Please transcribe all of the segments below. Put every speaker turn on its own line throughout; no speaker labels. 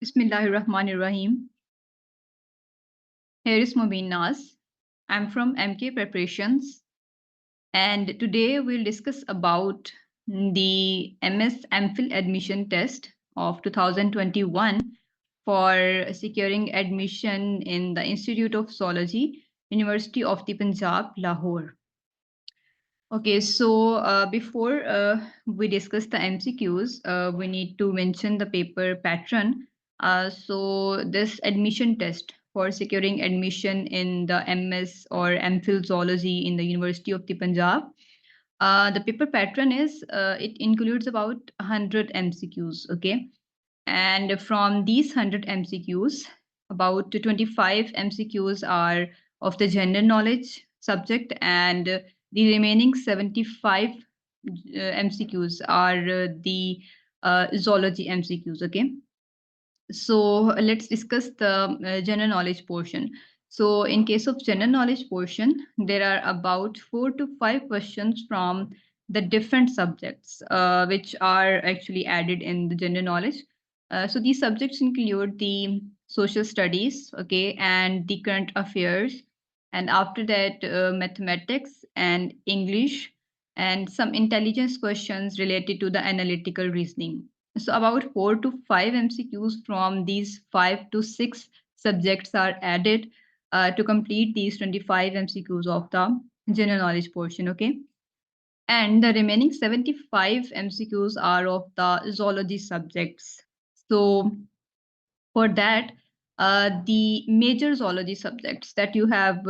Bismillahirrahmanirrahim. Here is Mubin Naz. I'm from MK Preparations, and today we'll discuss about the MS MPhil admission test of 2021 for securing admission in the Institute of Zoology, University of the Punjab, Lahore. Okay, so before we discuss the MCQs, we need to mention the paper pattern. So this admission test for securing admission in the MS or MPhil Zoology in the University of the Punjab. The paper pattern is it includes about 100 MCQs. Okay, and from these 100 MCQs, about 25 MCQs are of the general knowledge subject, and the remaining 75 MCQs are the zoology MCQs. Okay, so let's discuss the general knowledge portion. So in case of general knowledge portion, there are about 4 to 5 questions from the different subjects which are actually added in the general knowledge. So these subjects include the social studies, okay, and the current affairs, and after that mathematics and English, and some intelligence questions related to the analytical reasoning. So about 4 to 5 MCQs from these 5 to 6 subjects are added to complete these 25 MCQs of the general knowledge portion. Okay, and the remaining 75 MCQs are of the zoology subjects. So for that, the major zoology subjects that you have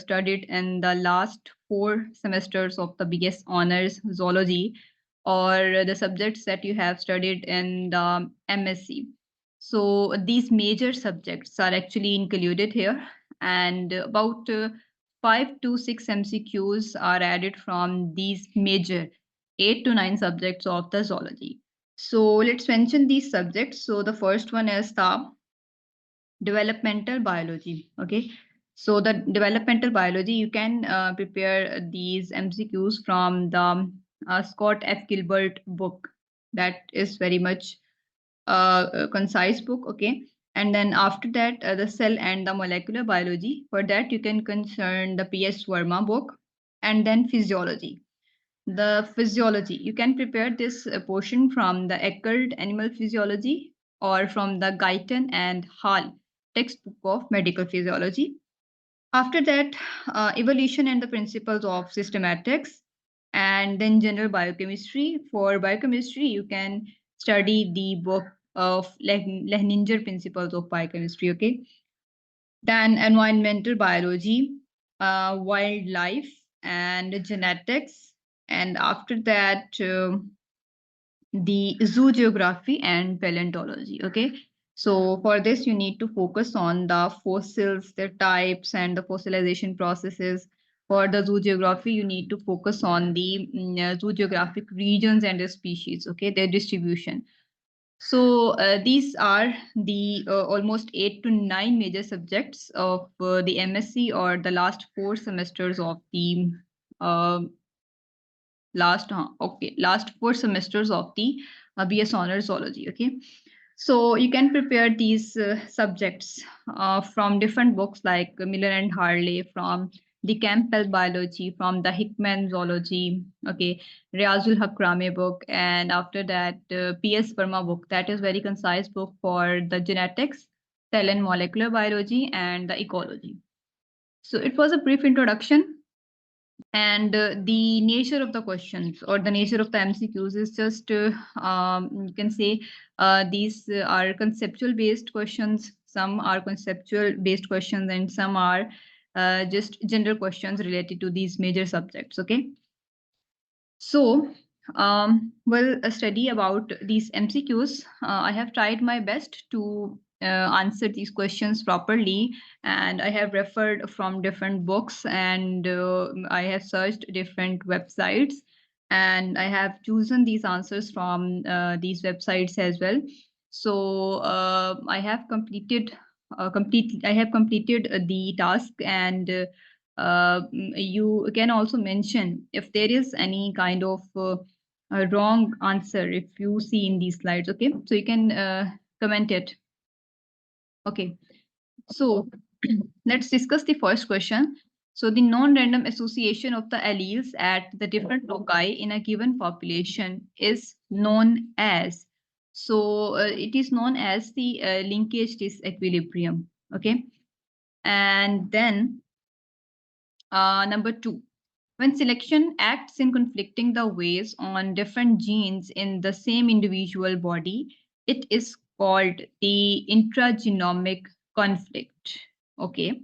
studied in the last 4 semesters of the BS honors zoology, or the subjects that you have studied in the MSc. So these major subjects are actually included here, and about 5 to 6 MCQs are added from these major 8 to 9 subjects of the zoology. So let's mention these subjects. So the first one is the developmental biology. Okay. So the developmental biology, you can prepare these MCQs from the Scott F. Gilbert book. That is very much a concise book. Okay. And then after that, the cell and the molecular biology. For that, you can concern the P.S. Verma book. And then physiology. The physiology, you can prepare this portion from the Eckert Animal Physiology or from the Guyton and Hall textbook of medical physiology. After that, evolution and the principles of systematics, and then general biochemistry. For biochemistry, you can study the book of Lehninger Principles of Biochemistry. Okay, then environmental biology, wildlife, and genetics. And after that, the zoo geography and paleontology. Okay, so for this, you need to focus on the fossils, their types, and the fossilization processes. For the zoo geography, you need to focus on the zoo geographic regions and the species, okay, their distribution. So these are the almost 8 to 9 major subjects of the MSc, or the last 4 semesters of the uh, last 4 semesters of the BS Honors Zoology. Okay, so you can prepare these subjects from different books like Miller and Harley, from the Campbell Biology, from the Hickman Zoology, okay, Riazul Hakrame book, and after that P.S. Verma book. That is very concise book for the genetics, cell and molecular biology, and the ecology. So it was a brief introduction, and the nature of the questions or the nature of the MCQs is just you can say these are conceptual based questions, some are conceptual based questions, and some are just general questions related to these major subjects. Okay, so we'll study about these MCQs. I have tried my best to answer these questions properly, and I have referred from different books, and I have searched different websites, and I have chosen these answers from these websites as well. So I have completed the task, and you can also mention if there is any kind of a wrong answer if you see in these slides. Okay, so you can comment it. Okay, so let's discuss the first question. So the non-random association of the alleles at the different loci in a given population is known as. So it is known as the linkage disequilibrium. Okay, and then number two, when selection acts in conflicting the ways on different genes in the same individual body, it is called the intragenomic conflict. Okay.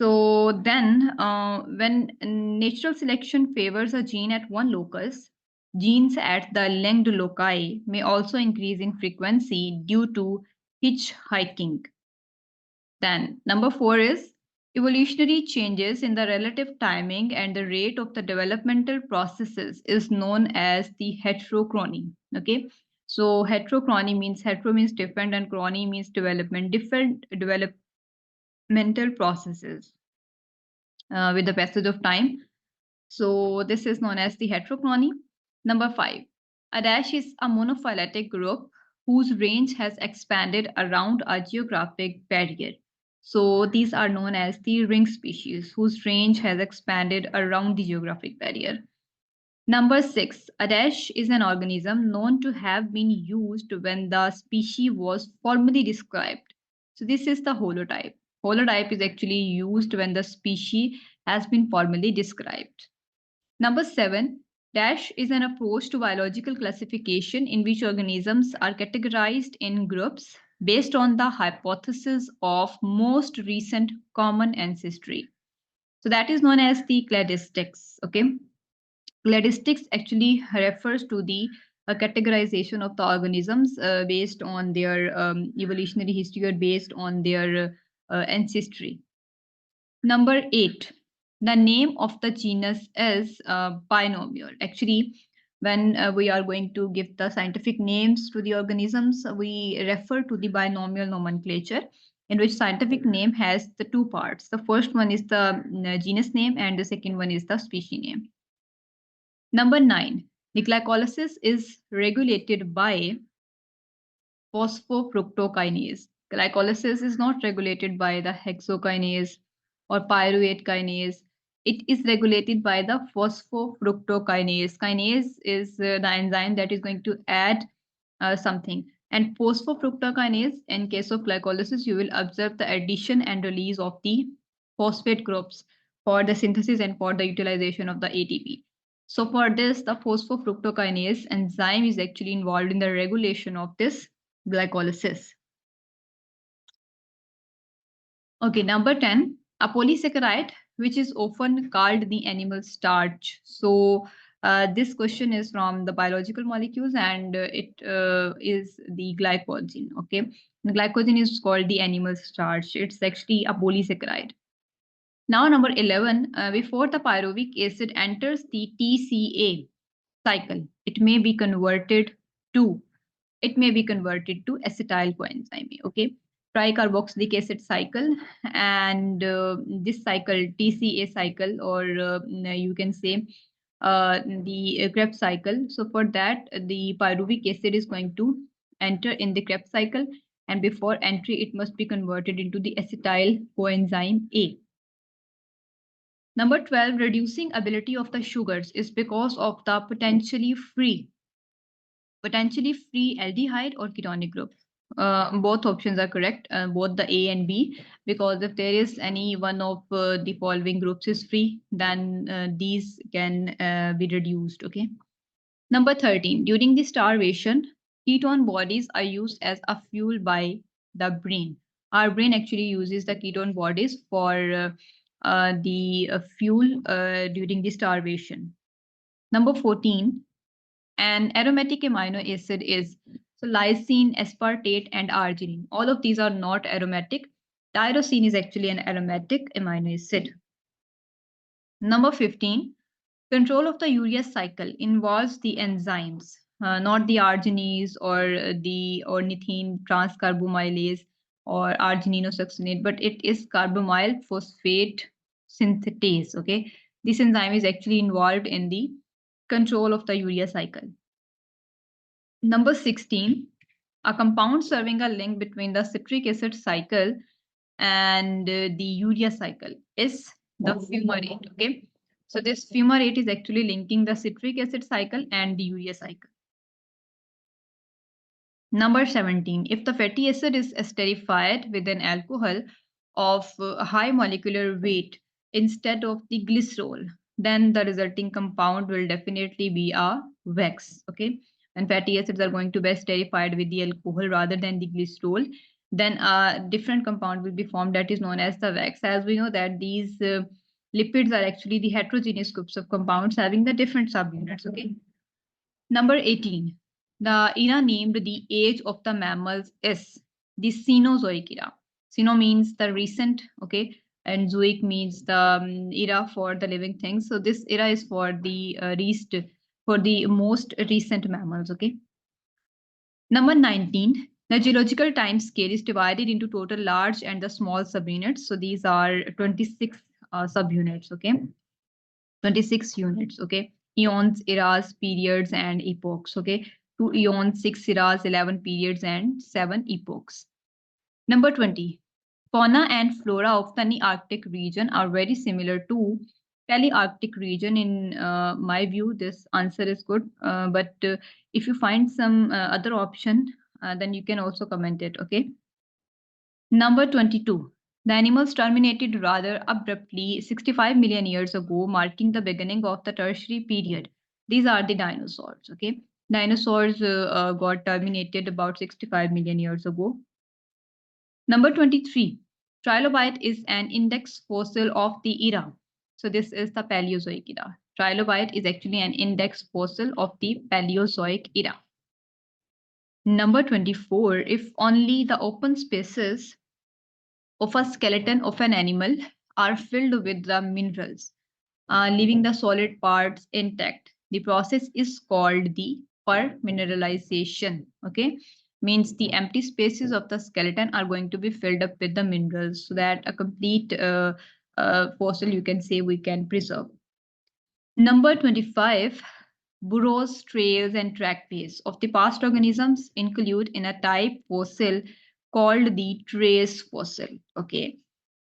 So then, when natural selection favors a gene at one locus, genes at the linked loci may also increase in frequency due to hitchhiking. Then, number four is evolutionary changes in the relative timing and the rate of the developmental processes is known as the heterochrony. Okay, so heterochrony means hetero means different and chrony means development, different developmental processes with the passage of time. So this is known as the heterochrony. Number five, a dash is a monophyletic group whose range has expanded around a geographic barrier. So these are known as the ring species whose range has expanded around the geographic barrier. Number six, a dash is an organism known to have been used when the species was formally described. So this is the holotype. Holotype is actually used when the species has been formally described. Number seven, dash is an approach to biological classification in which organisms are categorized in groups based on the hypothesis of most recent common ancestry. So that is known as the cladistics. Okay. Cladistics actually refers to the categorization of the organisms based on their evolutionary history or based on their ancestry. Number eight, the name of the genus is binomial. Actually, when we are going to give the scientific names to the organisms, we refer to the binomial nomenclature, in which scientific name has the two parts. The first one is the genus name, and the second one is the species name. Number nine, the glycolysis is regulated by phosphofructokinase. Glycolysis is not regulated by the hexokinase or pyruvate kinase. It is regulated by the phosphofructokinase. Kinase is the enzyme that is going to add something. And phosphofructokinase, in case of glycolysis, you will observe the addition and release of the phosphate groups for the synthesis and for the utilization of the ATP. So for this, the phosphofructokinase enzyme is actually involved in the regulation of this glycolysis. Okay, number 10, a polysaccharide, which is often called the animal starch. So this question is from the biological molecules and it is the glycogen. Okay, the glycogen is called the animal starch. It's actually a polysaccharide. Now, number 11, before the pyruvic acid enters the TCA cycle, it may be converted to acetyl coenzyme A. Okay, tricarboxylic acid cycle, and this cycle, TCA cycle, or you can say the Krebs cycle. So for that, the pyruvic acid is going to enter in the Krebs cycle, and before entry, it must be converted into the acetyl coenzyme A. Number 12, reducing ability of the sugars is because of the potentially free aldehyde or ketonic group. Both options are correct, both the A and B, because if there is any one of the following groups is free, then these can be reduced. Okay. Number 13, during the starvation, ketone bodies are used as a fuel by the brain. Our brain actually uses the ketone bodies for the fuel during the starvation. Number 14, an aromatic amino acid is so lysine, aspartate, and arginine. All of these are not aromatic. Tyrosine is actually an aromatic amino acid. Number 15, control of the urea cycle involves the enzymes, not the arginines or the ornithine transcarbamylase or argininosuccinate, but it is carbamyl phosphate synthetase. Okay, this enzyme is actually involved in the control of the urea cycle. Number 16, A compound serving a link between the citric acid cycle and the urea cycle is the fumarate. Okay, so this fumarate is actually linking the citric acid cycle and the urea cycle. Number 17, if the fatty acid is esterified with an alcohol of high molecular weight instead of the glycerol, then the resulting compound will definitely be a wax. Okay, and fatty acids are going to be esterified with the alcohol rather than the glycerol, then a different compound will be formed that is known as the wax. As we know that these lipids are actually the heterogeneous groups of compounds having the different subunits. Okay. Number 18. The era named the age of the mammals is the Cenozoic era. Ceno means the recent, okay, and zoic means the era for the living things. So this era is for the for the most recent mammals, okay. Number 19. The geological time scale is divided into total large and the small subunits. So these are 26 subunits, okay. 26 units, okay. Eons, eras, periods, and epochs, okay. 2 eons, 6 eras, 11 periods, and 7 epochs. Number 20. Fauna and flora of the Nearctic region are very similar to Palearctic region. In my view, this answer is good. But if you find some other option, then you can also comment it, okay. Number 22. The animals terminated rather abruptly 65 million years ago, marking the beginning of the tertiary period. These are the dinosaurs, okay? Dinosaurs got terminated about 65 million years ago. Number 23. Trilobite is an index fossil of the era. So this is the Paleozoic era. Trilobite is actually an index fossil of the Paleozoic era. Number 24. If only the open spaces of a skeleton of an animal are filled with the minerals, leaving the solid parts intact. The process is called the permineralization. Okay, means the empty spaces of the skeleton are going to be filled up with the minerals so that a complete fossil, you can say, we can preserve. Number 25. Burrows, trails, and trackways of the past organisms include in a type fossil called the trace fossil. Okay,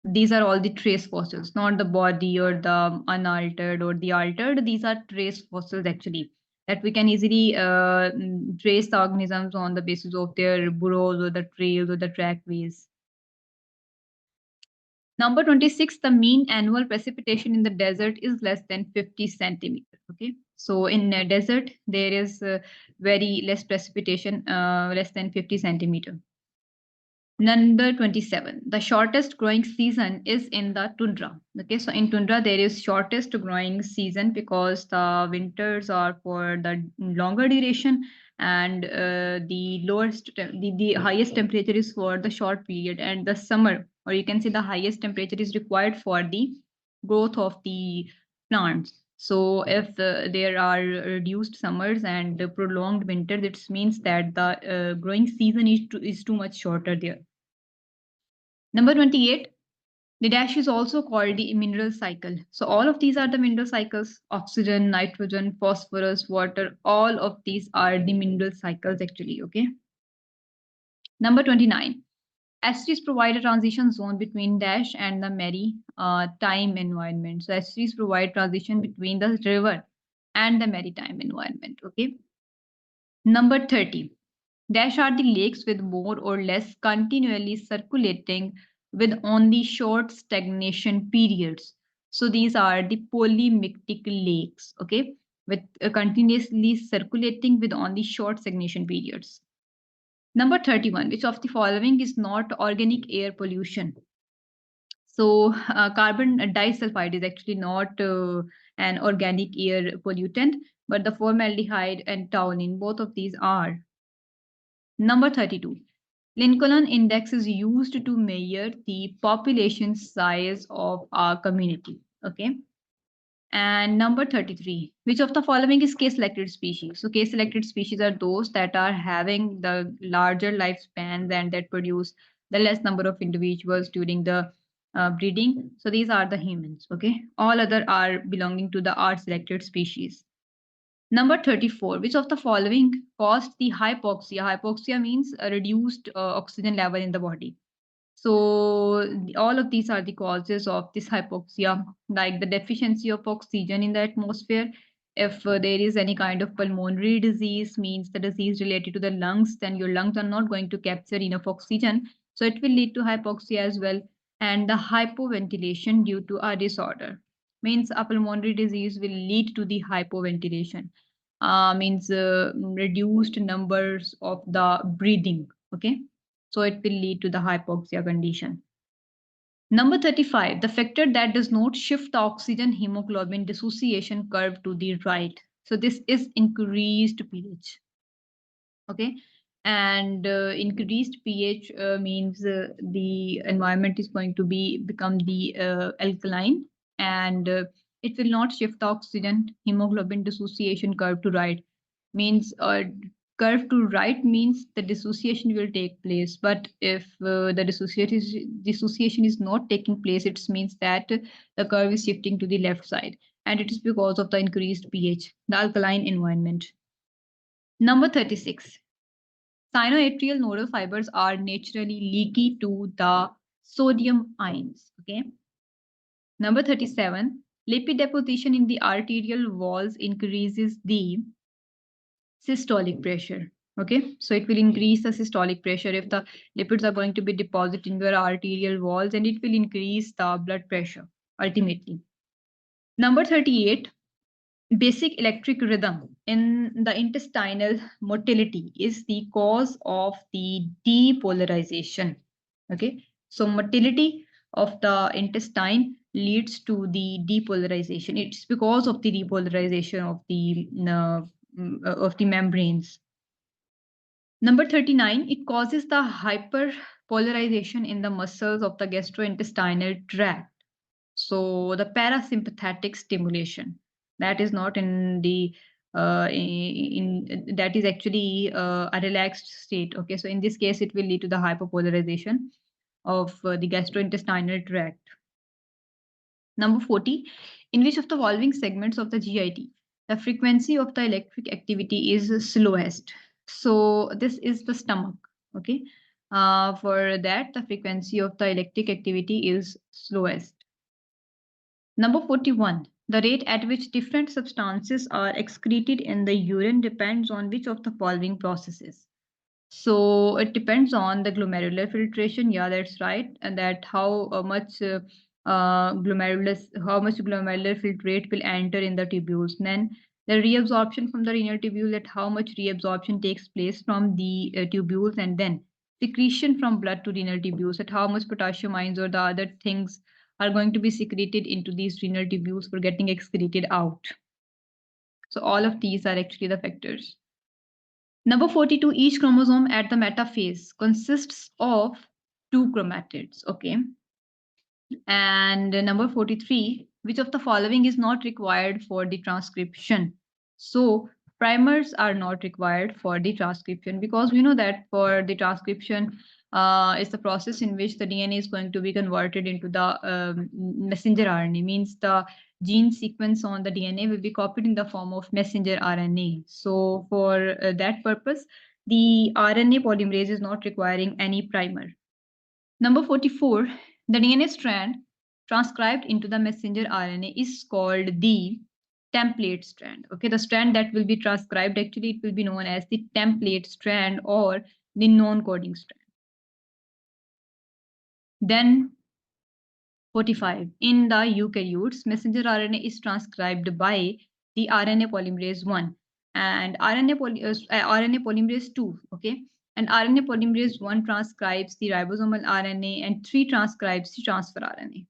these are all the trace fossils, not the body or the unaltered or the altered. These are trace fossils actually that we can easily trace the organisms on the basis of their burrows or the trails or the trackways. Number 26, the mean annual precipitation in the desert is less than 50 centimeters. Okay, so in a desert there is very less precipitation, less than 50 centimeter. Number 27, the shortest growing season is in the tundra. Okay, so in tundra there is shortest growing season because the winters are for the longer duration and the highest temperature is for the short period, and the summer, or you can say the highest temperature, is required for the growth of the plants. So if there are reduced summers and prolonged winter, this means that the growing season is too much shorter there. Number 28, the dash is also called the mineral cycle. So all of these are the mineral cycles: oxygen, nitrogen, phosphorus, water. All of these are the mineral cycles actually, okay? Number 29, estuaries provide a transition zone between dash and the maritime environment. So estuaries provide transition between the river and the maritime environment, okay? Number 30, dash are the lakes with more or less continually circulating with only short stagnation periods. So these are the polymictic lakes, okay, with continuously circulating with only short stagnation periods. Number 31, which of the following is not organic air pollution? So carbon disulfide is actually not an organic air pollutant, but the formaldehyde and toluene, both of these are. Number 32. Lincoln Index is used to measure the population size of our community. Okay. And number 33. Which of the following is case-selected species? So case-selected species are those that are having the larger lifespans and that produce the less number of individuals during the breeding. So these are the humans. Okay. All other are belonging to the R-selected species. Number 34, which of the following caused the hypoxia? Hypoxia means a reduced oxygen level in the body. So all of these are the causes of this hypoxia, like the deficiency of oxygen in the atmosphere. If there is any kind of pulmonary disease, means the disease related to the lungs, then your lungs are not going to capture enough oxygen. So it will lead to hypoxia as well. And the hypoventilation due to a disorder, means a pulmonary disease will lead to the hypoventilation. Means reduced numbers of the breathing. Okay, so it will lead to the hypoxia condition. Number 35, the factor that does not shift the oxygen hemoglobin dissociation curve to the right. So this is increased pH. Okay, and increased pH means the environment is going to become the alkaline, and it will not shift the oxygen hemoglobin dissociation curve to right. Means curve to right means the dissociation will take place, but if the dissociation is not taking place, it means that the curve is shifting to the left side, and it is because of the increased pH, the alkaline environment. Number 36, Sinoatrial nodal fibers are naturally leaky to the sodium ions. Okay. Number 37, lipid deposition in the arterial walls increases the systolic pressure. Okay, so it will increase the systolic pressure if the lipids are going to be deposited in your arterial walls, and it will increase the blood pressure ultimately. Number 38, basic electric rhythm in the intestinal motility is the cause of the depolarization. Okay, so motility of the intestine leads to the depolarization. It's because of the depolarization of the membranes. Number 39, it causes the hyperpolarization in the muscles of the gastrointestinal tract. So the parasympathetic stimulation, that is not in the that is actually a relaxed state. Okay, so in this case it will lead to the hyperpolarization of the gastrointestinal tract. Number 40, in which of the following segments of the GIT the frequency of the electric activity is slowest? So this is the stomach. Okay, for that the frequency of the electric activity is slowest. Number 41, the rate at which different substances are excreted in the urine depends on which of the following processes? So it depends on the glomerular filtration. Yeah, that's right. And that how much how much glomerular filtrate will enter in the tubules. Then the reabsorption from the renal tubule, that how much reabsorption takes place from the tubules, and then secretion from blood to renal tubules, that how much potassium ions or the other things are going to be secreted into these renal tubules for getting excreted out. So all of these are actually the factors. Number 42, each chromosome at the metaphase consists of two chromatids. Okay. And number 43, which of the following is not required for the transcription? So primers are not required for the transcription, because we know that for the transcription is the process in which the DNA is going to be converted into the messenger RNA, means the gene sequence on the DNA will be copied in the form of messenger RNA. So for that purpose, the RNA polymerase is not requiring any primer. Number 44, the DNA strand transcribed into the messenger RNA is called the template strand. Okay, the strand that will be transcribed, actually it will be known as the template strand or the non-coding strand. Then 45, in the eukaryotes, messenger RNA is transcribed by the RNA polymerase 1 and RNA polymerase 2. Okay, and RNA polymerase 1 transcribes the ribosomal RNA and 3 transcribes the transfer RNA.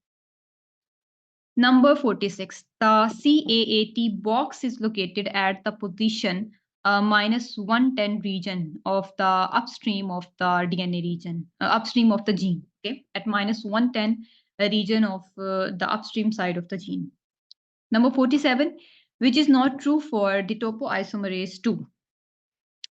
Number 46, the CAAT box is located at the position -110 region of the upstream of the DNA region, upstream of the gene. Okay, at -110 region of the upstream side of the gene. Number 47, which is not true for the topoisomerase 2.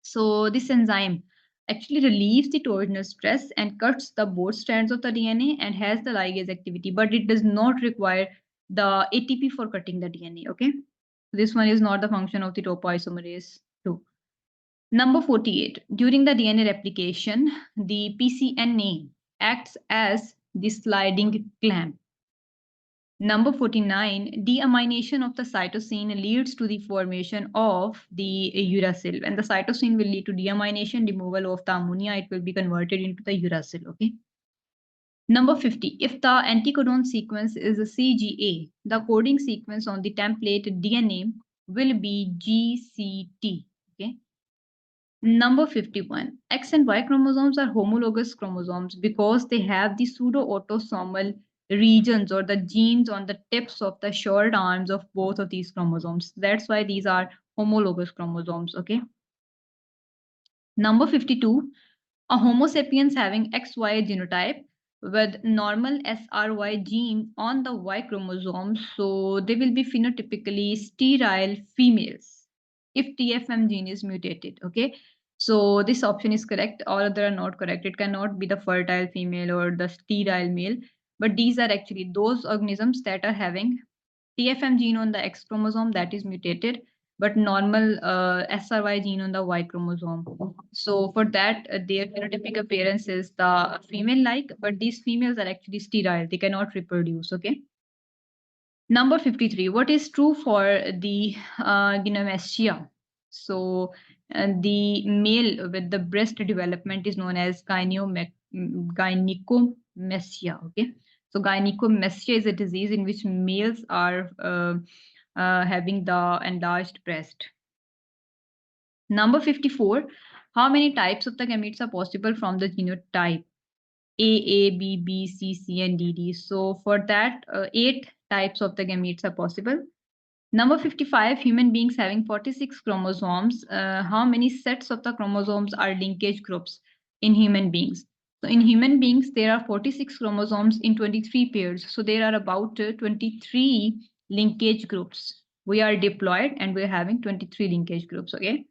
So this enzyme actually relieves the torsional stress and cuts the both strands of the DNA and has the ligase activity, but it does not require the ATP for cutting the DNA. Okay. This one is not the function of the topoisomerase 2. Number 48. During the DNA replication, the pCNA acts as the sliding clamp. Number 49, deamination of the cytosine leads to the formation of the uracil. When the cytosine will lead to deamination, removal of the ammonia, it will be converted into the uracil. Okay. Number 50, if the anticodon sequence is a CGA, the coding sequence on the template DNA will be GCT. Okay. Number 51, X and Y chromosomes are homologous chromosomes because they have the pseudo-autosomal regions or the genes on the tips of the short arms of both of these chromosomes. That's why these are homologous chromosomes. Okay. Number 52, a Homo sapiens having XY genotype with normal SRY gene on the Y chromosome, so they will be phenotypically sterile females if TFM gene is mutated. Okay, so this option is correct. All other are not correct. It cannot be the fertile female or the sterile male, but these are actually those organisms that are having TFM gene on the X chromosome that is mutated, but normal SRY gene on the Y chromosome. So for that, their phenotypic appearance is the female-like, but these females are actually sterile. They cannot reproduce. Okay. Number 53. What is true for the gynecomastia? So the male with the breast development is known as gynecomastia. Okay. So gynecomastia is a disease in which males are having the enlarged breast. Number 54, how many types of the gametes are possible from the genotype? A, B, B, C, C, and D, D. So for that, 8 types of the gametes are possible. Number 55, human beings having 46 chromosomes. How many sets of the chromosomes are linkage groups in human beings? So in human beings, there are 46 chromosomes in 23 pairs. So there are about 23 linkage groups. We are diploid and we're having 23 linkage groups, okay?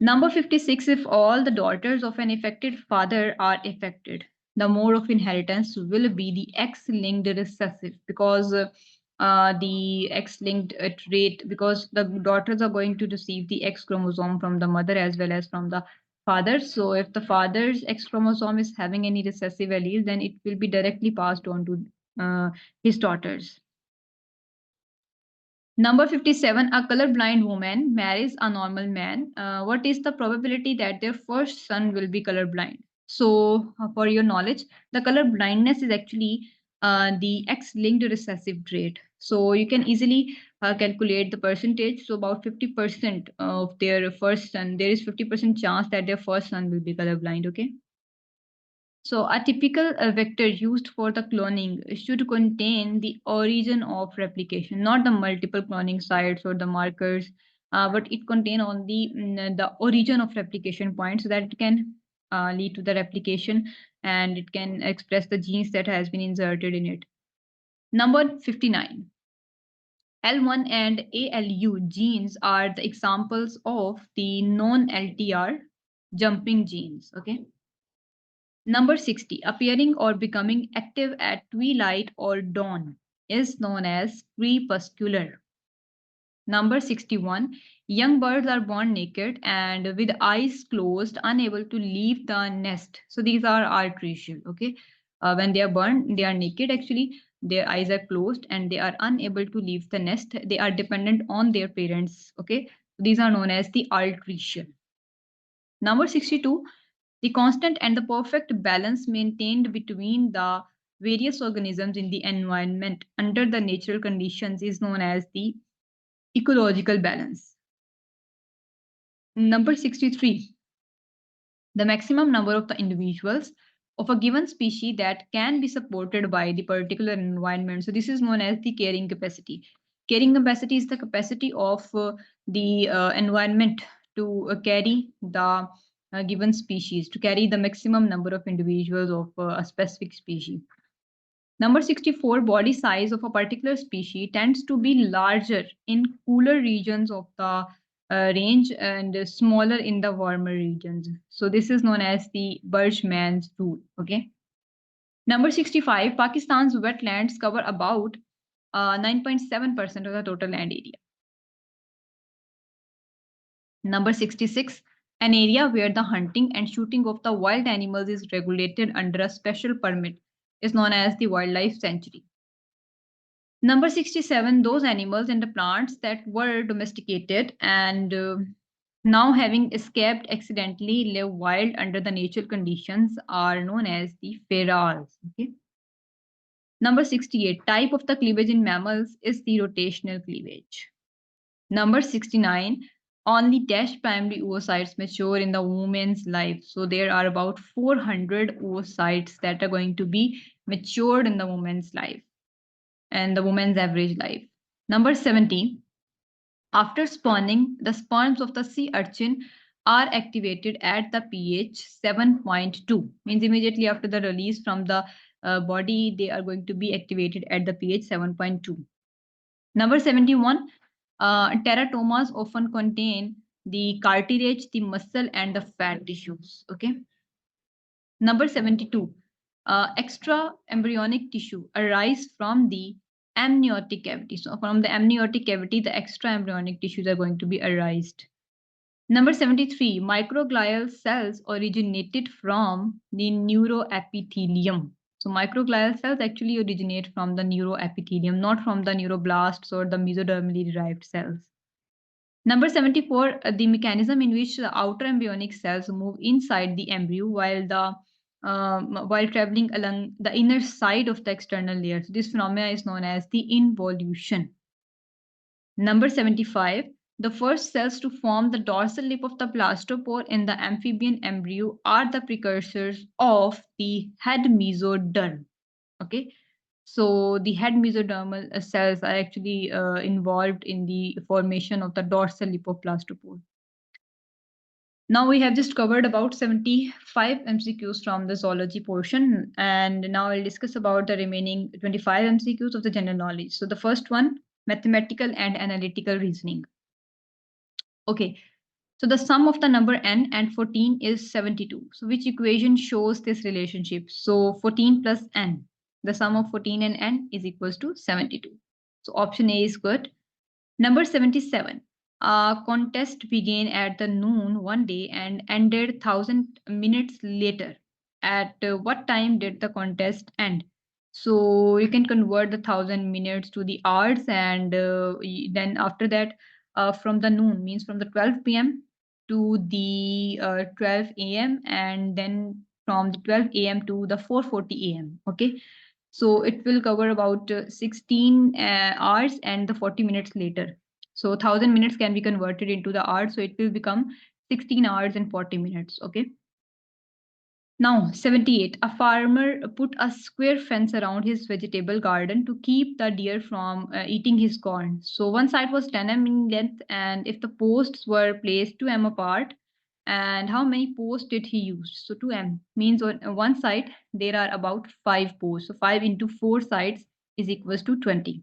Number 56, if all the daughters of an affected father are affected, the mode of inheritance will be the X-linked recessive because the X-linked trait, because the daughters are going to receive the X chromosome from the mother as well as from the father. So if the father's X chromosome is having any recessive allele, then it will be directly passed on to his daughters. Number 57, a colorblind woman marries a normal man. What is the probability that their first son will be colorblind? So, for your knowledge, the color blindness is actually the X-linked recessive trait. So, you can easily calculate the percentage. So, about 50% of their first son, there is 50% chance that their first son will be colorblind. Okay. So a typical vector used for the cloning should contain the origin of replication, not the multiple cloning sites or the markers, but it contain only the origin of replication point so that it can lead to the replication and it can express the genes that has been inserted in it. Number 59. L1 and ALU genes are the examples of the non-LTR jumping genes. Okay. Number 60, appearing or becoming active at twilight or dawn is known as crepuscular. Number 61, young birds are born naked and with eyes closed, unable to leave the nest. So these are artificial, okay? When they are born, they are naked actually, their eyes are closed and they are unable to leave the nest. They are dependent on their parents, okay? These are known as the artificial. Number 62, the constant and the perfect balance maintained between the various organisms in the environment under the natural conditions is known as the ecological balance. Number 63, the maximum number of the individuals of a given species that can be supported by the particular environment. So this is known as the carrying capacity. Carrying capacity is the capacity of the environment to carry the given species, to carry the maximum number of individuals of a specific species. Number 64, body size of a particular species tends to be larger in cooler regions of the range and smaller in the warmer regions. So this is known as the Birchman's rule. Okay. Number 65, Pakistan's wetlands cover about 9.7% of the total land area. Number 66, an area where the hunting and shooting of the wild animals is regulated under a special permit is known as the wildlife sanctuary. Number 67, those animals and the plants that were domesticated and now having escaped accidentally live wild under the natural conditions are known as the ferals. Okay. Number 68, type of the cleavage in mammals is the rotational cleavage. Number 69, only dash primary oocytes mature in the woman's life. So there are about 400 oocytes that are going to be matured in the woman's life and the woman's average life. Number 70, after spawning, the sperms of the sea urchin are activated at the pH 7.2. Means immediately after the release from the body, they are going to be activated at the pH 7.2. Number 71, teratomas often contain the cartilage, the muscle, and the fat tissues. Okay. Number 72, extra embryonic tissue arise from the amniotic cavity. So from the amniotic cavity, the extra embryonic tissues are going to be arised. Number 73, microglial cells originated from the neuroepithelium. So microglial cells actually originate from the neuroepithelium, not from the neuroblasts or the mesodermally derived cells. Number 74, the mechanism in which the outer embryonic cells move inside the embryo while traveling along the inner side of the external layer. So this phenomena is known as the involution. Number 75, the first cells to form the dorsal lip of the blastopore in the amphibian embryo are the precursors of the head mesoderm. Okay, so the head mesodermal cells are actually involved in the formation of the dorsal lip of blastopore. Now we have just covered about 75 MCQs from the zoology portion, and now I'll discuss about the remaining 25 MCQs of the general knowledge. So the first one, mathematical and analytical reasoning. Okay, so the sum of the number n and 14 is 72. So which equation shows this relationship? So 14 plus n, the sum of 14 and n is equals to 72. So option A is good. Number 77. A contest began at the noon one day and ended 1,000 minutes later. At what time did the contest end? So you can convert the 1,000 minutes to the hours, and then after that, from the noon means from the 12 p.m. to the 12 a.m. and then from the 12 a.m. to the 4:40 a.m. Okay, so it will cover about 16 hours and the 40 minutes later. So 1,000 minutes can be converted into the hours. So it will become 16 hours and 40 minutes. Okay. Now 78. A farmer put a square fence around his vegetable garden to keep the deer from eating his corn. So one side was 10 m in length, and if the posts were placed 2 m apart, and how many posts did he use? So 2 m means on one side there are about 5 posts. So 5 into 4 sides is equals to 20.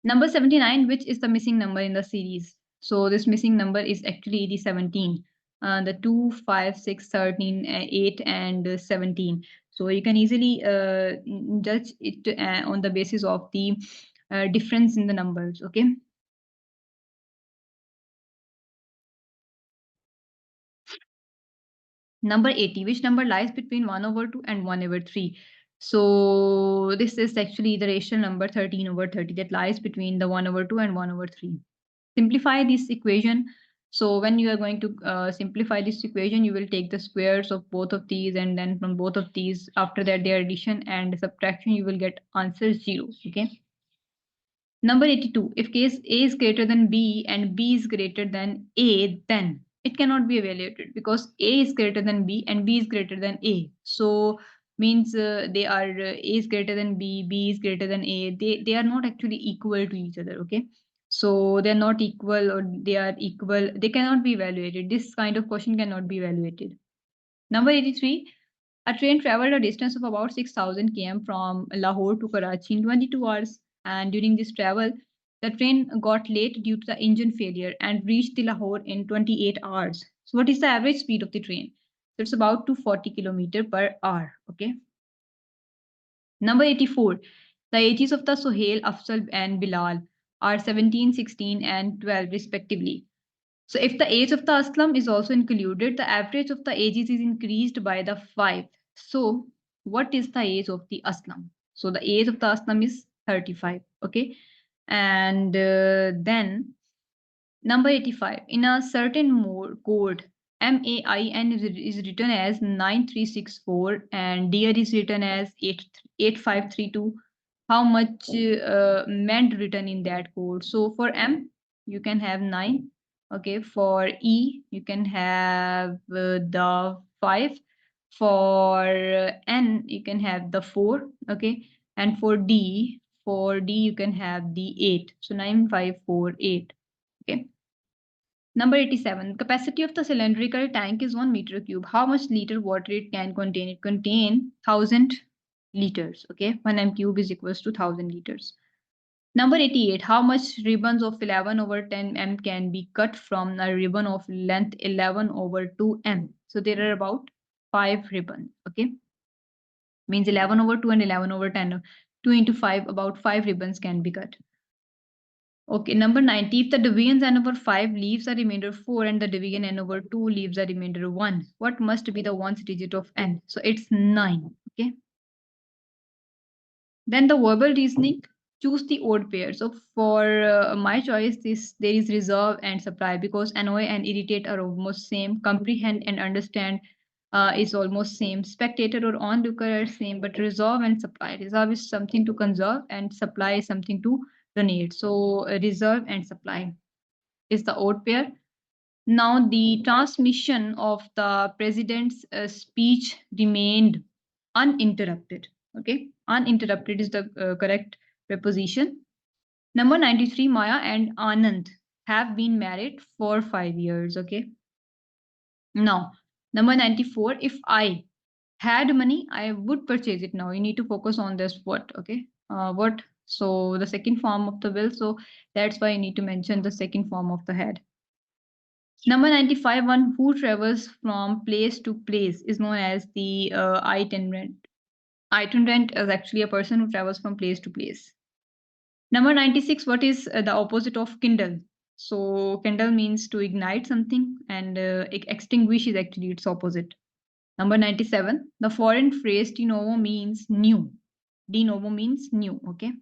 Number 79, which is the missing number in the series? So this missing number is actually the 17. The 2, 5, 6, 13, 8, and 17. So you can easily judge it on the basis of the difference in the numbers. Okay. Number 80, which number lies between 1/2 and 1/3? So this is actually the rational number 13/30 that lies between the 1/2 and 1/3. Simplify this equation. So when you are going to simplify this equation, you will take the squares of both of these, and then from both of these, after that their addition and subtraction, you will get answer 0. Okay. Number 82, if case A is greater than B and B is greater than A, then it cannot be evaluated because A is greater than B and B is greater than A. So means they are A is greater than B, B is greater than A. They are not actually equal to each other. Okay. So they're not equal or they are equal. They cannot be evaluated. This kind of question cannot be evaluated. Number 83, a train traveled a distance of about 6,000 km from Lahore to Karachi in 22 hours. And during this travel, the train got late due to the engine failure and reached the Lahore in 28 hours. So what is the average speed of the train? So it's about 240 km per hour. Okay. Number 84. The ages of the Sohail, Afzal, and Bilal are 17, 16, and 12, respectively. So, if the age of the Aslam is also included, the average of the ages is increased by the 5. So, what is the age of the Aslam? So, the age of the Aslam is 35. Okay. And then number 85. In a certain code, MAIN is written as 9364 and DIR is written as 8532. How much meant written in that code? So for M, you can have 9. Okay. For E, you can have the 5. For N, you can have the 4. Okay. And for D, you can have the 8. So 9548. Okay. Number 87. Capacity of the cylindrical tank is 1 meter cube. How much liter water it can contain? It contain 1000 liters. Okay. 1 m cube is equals to 1000 liters. Number 88. How much ribbons of 11 over 10 m can be cut from a ribbon of length 11 over 2 m? So there are about 5 ribbons. Okay. Means 11 over 2 and 11 over 10. 2 into 5, about 5 ribbons can be cut. Okay, number 90. If the divisions n over 5 leaves a remainder 4 and the division n over 2 leaves a remainder 1, what must be the ones digit of n? So it's 9. Okay. Then the verbal reasoning, choose the odd pair. So for my choice, there is reserve and supply because annoy and irritate are almost same. Comprehend and understand is almost same. Spectator or onlooker are same, but reserve and supply. Reserve is something to conserve and supply is something to donate. So reserve and supply is the odd pair. Now the transmission of the president's speech remained uninterrupted. Okay, uninterrupted is the correct preposition. Number 93, Maya and Anand have been married for 5 years. Okay. Now, number 94, if I had money, I would purchase it now. You need to focus on this what. Okay. What? So the second form of the will. So that's why you need to mention the second form of the had. Number 95, one who travels from place to place is known as the itinerant. Itinerant is actually a person who travels from place to place. Number 96, what is the opposite of kindle? So kindle means to ignite something and extinguish is actually its opposite. Number 97, the foreign phrase de novo means new. De novo means new, okay?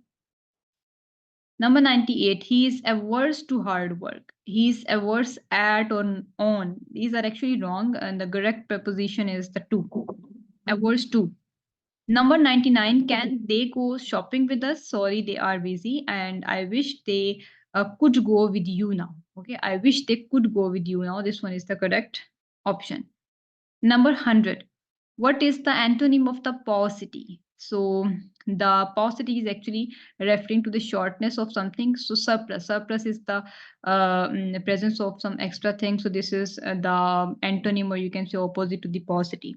Number 98, he is averse to hard work. He is averse at or on. These are actually wrong, and the correct preposition is the to. Averse to. Number 99, can they go shopping with us? Sorry, they are busy, and I wish they could go with you now. Okay, I wish they could go with you now. This one is the correct option. Number 100, what is the antonym of the paucity? So the paucity is actually referring to the shortness of something. So surplus. Surplus is the presence of some extra thing. So this is the antonym, or you can say opposite to the paucity.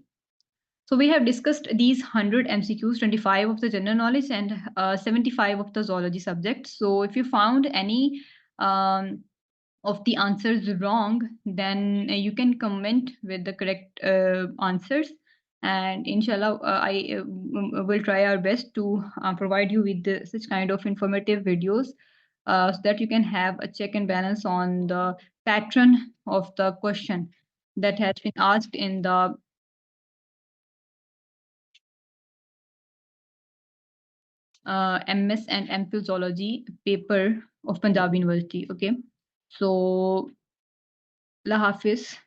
So we have discussed these 100 MCQs, 25 of the general knowledge and 75 of the zoology subject. So if you found any of the answers wrong, then you can comment with the correct answers. And inshallah, I will try our best to provide you with such kind of informative videos so that you can have a check and balance on the pattern of the question that has been asked in the MS and MPhil Zoology paper of Punjab University. Okay. So, Allah Hafiz.